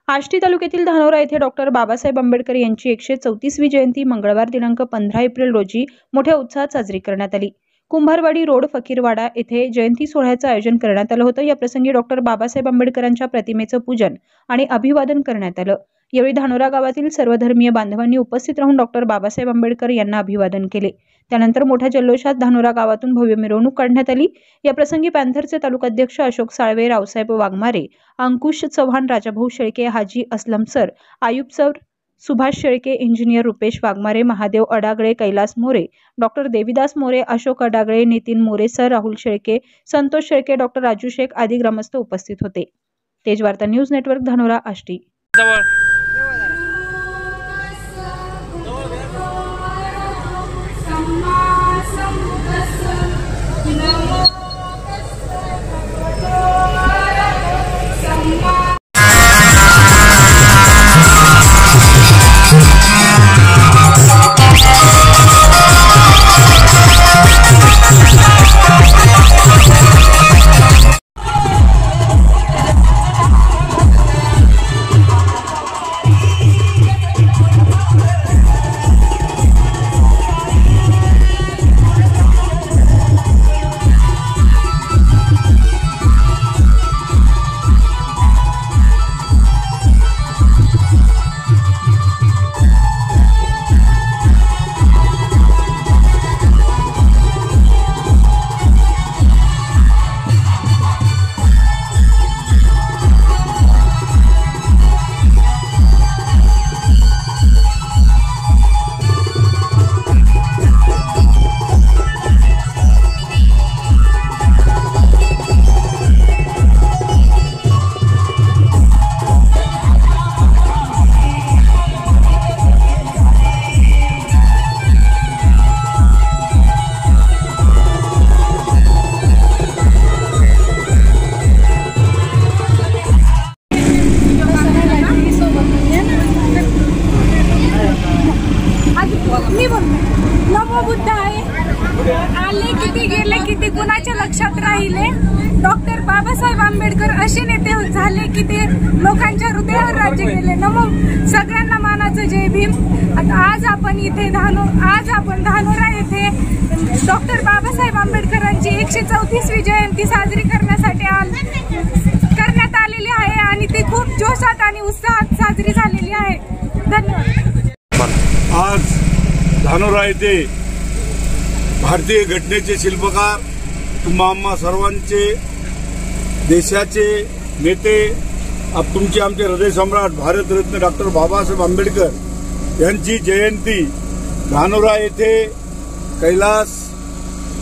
आष्टी तालुक्यातील धानोरा येथे डॉक्टर बाबासाहेब आंबेडकर यांची 134वी जयंती मंगळवार दिनांक 15 एप्रिल रोजी मोठ्या उत्साहात साजरी करण्यात आली। कुंभारवाडी रोड फकीरवाडा येथे जयंती सोहळ्याचे आयोजन करण्यात आले होते। या प्रसंगी डॉक्टर बाबासाहेब आंबेडकरांच्या प्रतिमेचे पूजन आणि अभिवादन करण्यात आले। यावेळी धानोरा गावातील सर्व धर्मीय बांधवांनी उपस्थित राहून डॉक्टर बाबासाहेब आंबेडकर यांना अभिवादन केले। त्यानंतर मोठ्या जल्लोषात धानोरा गावातून भव्य मिरवणूक काढण्यात आली। या प्रसंगी पॅन्थरचे तालुकाध्यक्ष Ashok Salve, Raosaheb Waghmare, Ankush Chavan, Rajabhau Shelke, Haji Aslam sir, Ayub sir, Subhash Shelke, engineer Rupesh Waghmare, Mahadev Adagale, Kailas More, doctor Devidas More, Ashok Adagale, Nitin More sir, Rahul Shelke, Santosh Shelke, doctor Raju Shaikh आदी ग्रामस्थ उपस्थित होते। Tejvarta news network Dhanora Ashti. नमो बुद्धाय आले किती गेले किती कुणाच्या लक्षात राहिले। डॉक्टर बाबासाहेब आंबेडकर असे नेते झाले की ते लोकांच्या हृदयावर राज्य केले। नमो सगळ्यांना मानाचं जय भीम। आज आपण धानोरा येथे डॉक्टर बाबासाहेब आंबेडकरांची 134वी जयंती साजरी करण्यात आलेली आहे आणि ती खूप जोशात आणि उत्साहात साजरी झालेली आहे। धन्यवाद। आज धानोरा येथे भारतीय घटनेचे शिल्पकार तुम्हा सर्वांचे देशाचे नेते तुमचे आमचे हृदय सम्राट भारतरत्न डॉक्टर बाबासाहेब आंबेडकर यांची जयंती धानोरा येथे कैलास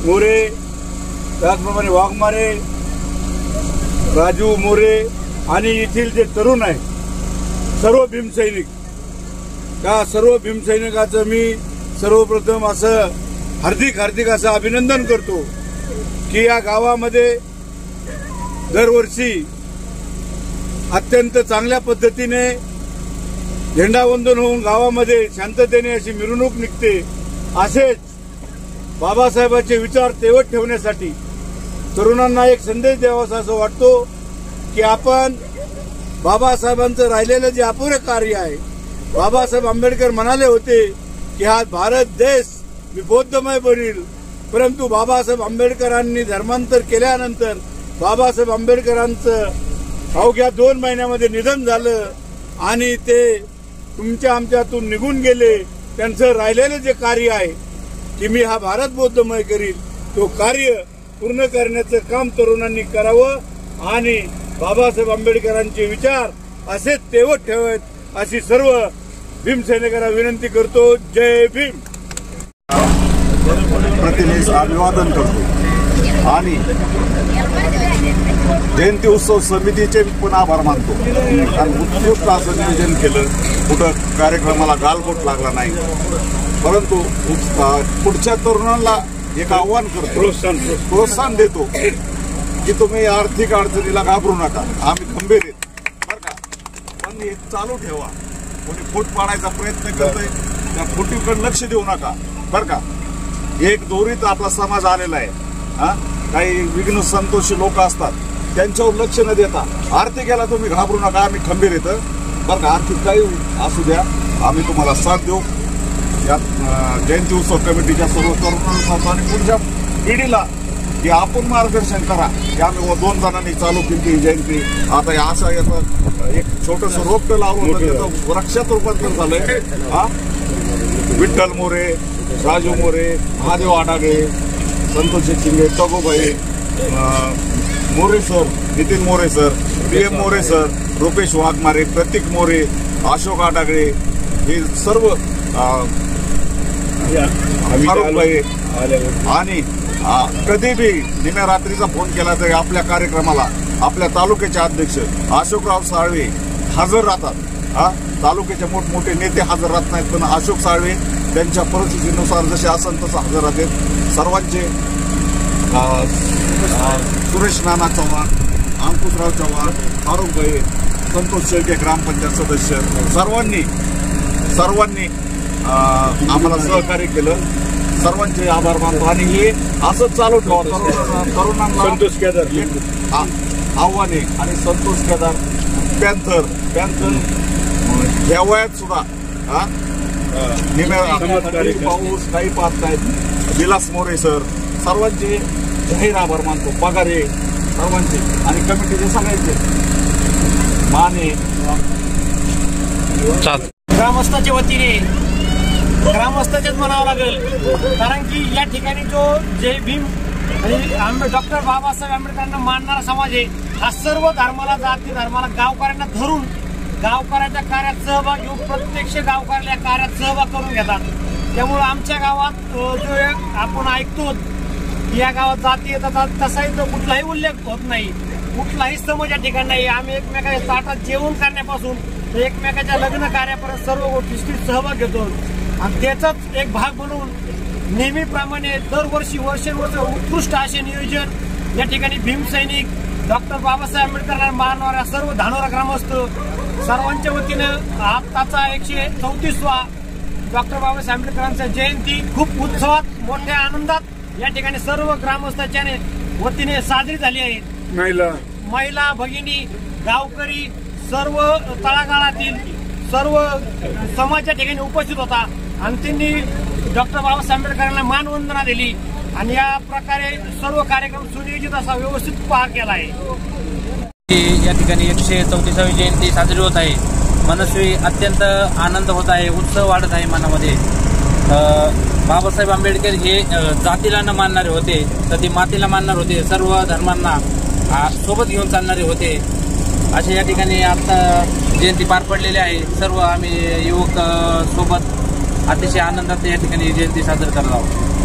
मोरे, त्याचप्रमाणे वाघमारे, राजू मोरे आणि येथील जे तरुण आहेत सर्व भीमसैनिक, त्या सर्व भीमसैनिकाचं मी सर्वप्रथम असं हार्दिक असं अभिनंदन करतो की या गावामध्ये दरवर्षी अत्यंत चांगल्या पद्धतीने झेंडावंदन होऊन गावामध्ये शांततेने अशी मिरवणूक निघते। असेच बाबासाहेबांचे विचार तेवत ठेवण्यासाठी तरुणांना एक संदेश द्यावासा असं वाटतो की आपण बाबासाहेबांचं राहिलेलं जे अपुरे कार्य आहे, बाबासाहेब आंबेडकर म्हणाले होते की हा भारत देश मी बौद्धमय बनेल, परंतु बाबासाहेब आंबेडकरांनी धर्मांतर केल्यानंतर बाबासाहेब आंबेडकरांचं अवघ्या 2 महिन्यामध्ये निधन झालं आणि ते तुमच्या आमच्यातून निघून गेले। त्यांचं राहिलेलं जे कार्य आहे की मी हा भारत बौद्धमय करील, तो कार्य पूर्ण करण्याचं काम तरुणांनी करावं आणि बाबासाहेब आंबेडकरांचे विचार असेच तेवत ठेवत अशी सर्व भीमसैनिकांना विनंती करतो। जय भीम। प्रतिनिधीस अभिवादन करतो आणि जयंती उत्सव समितीचे पण आभार मानतो आणि उत्कृष्ट असं नियोजन केलं। कुठं कार्यक्रमाला गालबोट लागला नाही, परंतु पुढच्या तरुणांना एक आव्हान करतो, प्रोत्साहन देतो की तुम्ही आर्थिक अडचणीला घाबरू नका, आम्ही खंबीर आहेत बरं का, पण हे चालू ठेवा। कोणी फूट पाडायचा प्रयत्न करतोय त्या फुटीकडे लक्ष देऊ नका बरं का। एक दोरीत आपला समाज आलेला आहे। काही विघ्न संतोषी लोक असतात, त्यांच्यावर लक्ष न देता आर्थिक याला तुम्ही घाबरू नका, आम्ही खंबीर येतं बरं का, आर्थिक काही असू द्या, आम्ही तुम्हाला साथ देऊ. यात जयंती उत्सव कमिटीच्या सर्व तरुणांना आणि पुढच्या पिढीला की आपण मार्गदर्शन करा की आम्ही 2 जणांनी चालू केली ही जयंती. आता असं याचं एक छोटंसं रोपटं लावलं होतं, त्याचं वृक्षात रूपांतर झालंय. Vitthal More, Raju More, Mahadev Adage, Santosh Shinge, Tagobai More sir, Nitin More sir, PM More sir, Rupesh Waghmare, Pratik More, Ashok Adagale, हे सर्व फारुखभाई आणि कधी बी निम्या रात्रीचा फोन केला तरी आपल्या कार्यक्रमाला आपल्या तालुक्याचे अध्यक्ष अशोकराव साळवे हजर राहतात. तालुक्याचे मोठमोठे नेते हजर राहत नाहीत, पण अशोक साळवे त्यांच्या परिस्थितीनुसार जसे असेल तसं हजर राहतात. सर्वांचे सुरेश नाना चव्हाण, अंकुशराव चव्हाण, फारुखभाई, संतोष शेळके ग्रामपंचायत सदस्य, सर्वांनी आम्हाला सहकार्य केलं. सर्वांचे आभार मानतो आणि हे असंच चालू ठेवा. तरुणांना संतोष केदार आव्हाने आणि संतोष केदार पॅन्थर या वयात सुद्धा पाऊस काही पाहत नाहीत. विलास मोरे सर, सर्वांचे जाहीर आभार मानतो. पगारे सर्वांचे आणि कमिटीचे सगळ्यांचे माने. ग्रामस्थाच्या वतीने ग्रामस्थाचेच म्हणावं लागेल, कारण की या ठिकाणी जो जय भीम आणि डॉक्टर बाबासाहेब आंबेडकरांना मानणारा समाज आहे, हा सर्व धर्माला, जाती धर्माला, गावकऱ्यांना धरून गावकऱ्याच्या कार्यात सहभाग घेऊन प्रत्यक्ष गावकऱ्याला या कार्यात सहभाग करून घेतात. त्यामुळे आमच्या गावात जो आपण ऐकतो या गावात जाती येतात, तसाही तो कुठलाही उल्लेख होत नाही, कुठलाही समज या ठिकाणी नाही. आम्ही एकमेकाच्या ताटात जेवण करण्यापासून एकमेकाच्या लग्न कार्यापर्यंत सर्व गोष्टी सहभाग घेतो आणि त्याचाच एक भाग म्हणून नेहमीप्रमाणे दरवर्षी वर्षानुवर्ष उत्कृष्ट असे नियोजन या ठिकाणी भीमसैनिक डॉक्टर बाबासाहेब आंबेडकरांना मानणाऱ्या सर्व धानोरा ग्रामस्थ सर्वांच्या वतीनं आताचा 134वा डॉक्टर बाबासाहेब आंबेडकरांचा जयंती खूप उत्सवात मोठ्या आनंदात या ठिकाणी सर्व ग्रामस्थांच्या वतीने साजरी झाली आहे. महिला भगिनी, गावकरी, सर्व तळागाळातील सर्व समाज या ठिकाणी उपस्थित होता आणि त्यांनी डॉक्टर बाबासाहेब आंबेडकरांना मानवंदना दिली आणि या प्रकारे सर्व कार्यक्रम सुनियोजित असा व्यवस्थित पार केला आहे. या ठिकाणी 134वी जयंती साजरी होत आहे. मनस्वी अत्यंत आनंद होत आहे, उत्सव वाढत आहे मनामध्ये. बाबासाहेब आंबेडकर हे जातीला न मानणारे होते, तर मातीला मानणारे होते, सर्व धर्मांना सोबत घेऊन चालणारे होते. अशा या ठिकाणी आता जयंती पार पडलेली आहे. सर्व आम्ही युवक सोबत अतिशय आनंदात या ठिकाणी जयंती साजरी करत आहोत.